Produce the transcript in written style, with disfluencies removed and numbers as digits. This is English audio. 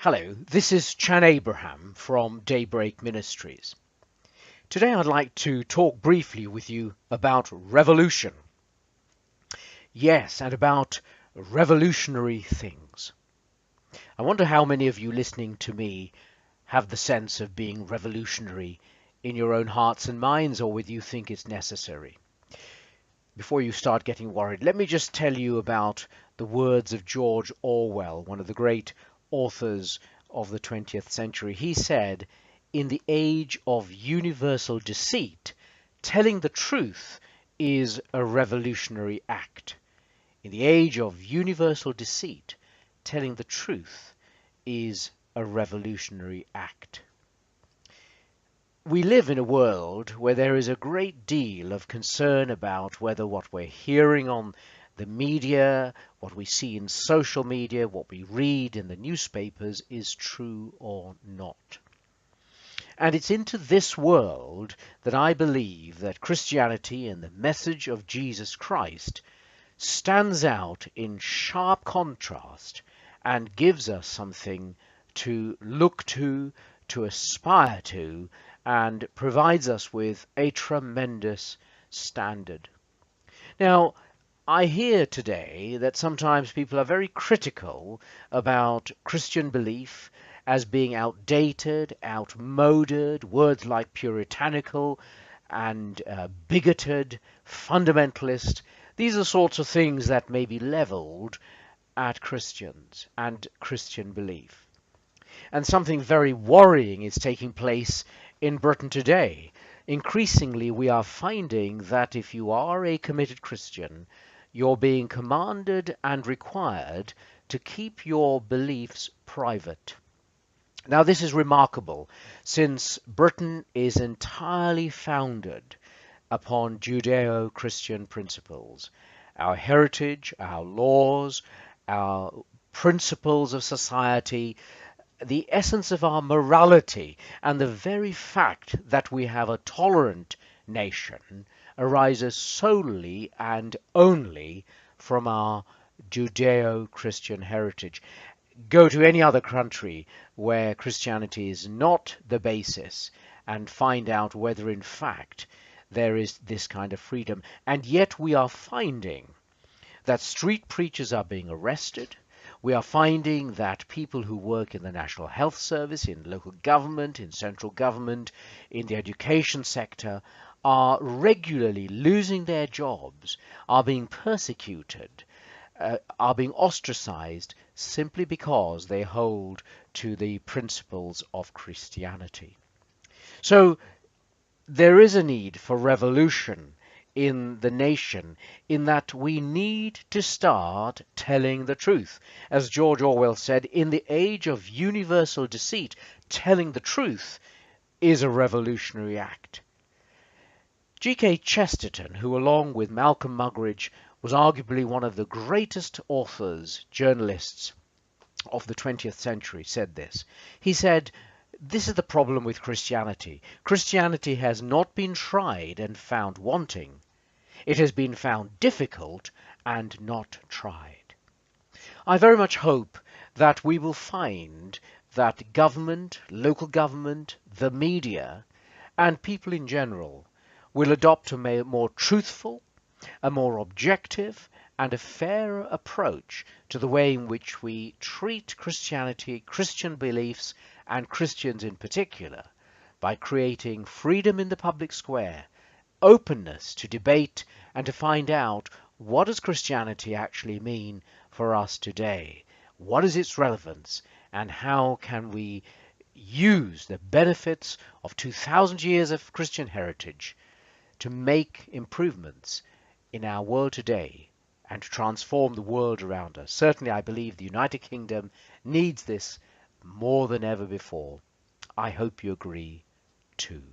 Hello, this is Chan Abraham from Daybreak Ministries. Today I'd like to talk briefly with you about revolution. Yes, and about revolutionary things. I wonder how many of you listening to me have the sense of being revolutionary in your own hearts and minds, or whether you think it's necessary. Before you start getting worried, let me just tell you about the words of George Orwell, one of the great authors of the 20th century. He said, "In the age of universal deceit, telling the truth is a revolutionary act." In the age of universal deceit, telling the truth is a revolutionary act. We live in a world where there is a great deal of concern about whether what we're hearing on the media, what we see in social media, what we read in the newspapers is true or not. And it's into this world that I believe that Christianity and the message of Jesus Christ stands out in sharp contrast and gives us something to look to aspire to, and provides us with a tremendous standard. Now, I hear today that sometimes people are very critical about Christian belief as being outdated, outmoded, words like puritanical and bigoted, fundamentalist. These are sorts of things that may be leveled at Christians and Christian belief. And something very worrying is taking place in Britain today. Increasingly, we are finding that if you are a committed Christian, you're being commanded and required to keep your beliefs private. Now, this is remarkable, since Britain is entirely founded upon Judeo-Christian principles. Our heritage, our laws, our principles of society, the essence of our morality, and the very fact that we have a tolerant nation arises solely and only from our Judeo-Christian heritage. Go to any other country where Christianity is not the basis and find out whether in fact there is this kind of freedom. And yet we are finding that street preachers are being arrested. We are finding that people who work in the National Health Service, in local government, in central government, in the education sector, are regularly losing their jobs, are being persecuted, are being ostracized simply because they hold to the principles of Christianity. So there is a need for revolution in the nation, in that we need to start telling the truth. As George Orwell said, in the age of universal deceit, telling the truth is a revolutionary act. G.K. Chesterton, who along with Malcolm Muggeridge was arguably one of the greatest authors, journalists of the 20th century, said this. He said, "This is the problem with Christianity. Christianity has not been tried and found wanting. It has been found difficult and not tried." I very much hope that we will find that government, local government, the media, and people in general will adopt a more truthful, a more objective, and a fairer approach to the way in which we treat Christianity, Christian beliefs, and Christians in particular, by creating freedom in the public square, openness to debate, and to find out, what does Christianity actually mean for us today? What is its relevance, and how can we use the benefits of 2,000 years of Christian heritage to make improvements in our world today and to transform the world around us? Certainly, I believe the United Kingdom needs this more than ever before. I hope you agree too.